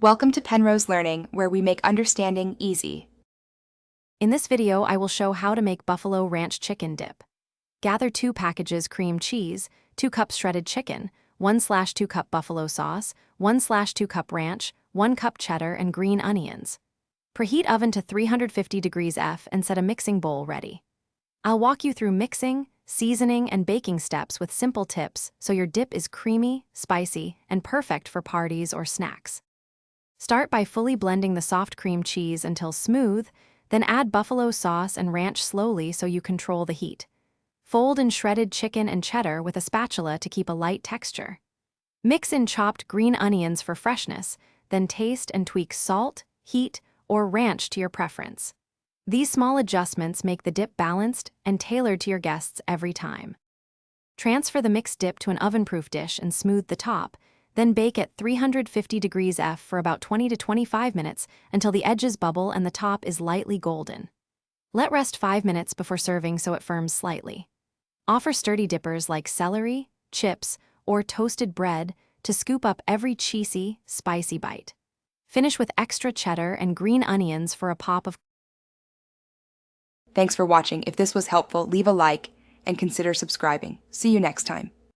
Welcome to Penrose Learning, where we make understanding easy. In this video, I will show how to make buffalo ranch chicken dip. Gather 2 packages cream cheese, 2 cups shredded chicken, 1/2 cup buffalo sauce, 1/2 cup ranch, 1 cup cheddar, and green onions. Preheat oven to 350 degrees F and set a mixing bowl ready. I'll walk you through mixing, seasoning, and baking steps with simple tips so your dip is creamy, spicy, and perfect for parties or snacks. Start by fully blending the soft cream cheese until smooth, then add buffalo sauce and ranch slowly so you control the heat. Fold in shredded chicken and cheddar with a spatula to keep a light texture. Mix in chopped green onions for freshness, then taste and tweak salt, heat, or ranch to your preference. These small adjustments make the dip balanced and tailored to your guests every time. Transfer the mixed dip to an oven-proof dish and smooth the top, then bake at 350 degrees F for about 20 to 25 minutes until the edges bubble and the top is lightly golden. Let rest 5 minutes before serving so it firms slightly. Offer sturdy dippers like celery, chips, or toasted bread to scoop up every cheesy, spicy bite. Finish with extra cheddar and green onions for a pop of. Thanks for watching. If this was helpful, leave a like and consider subscribing. See you next time.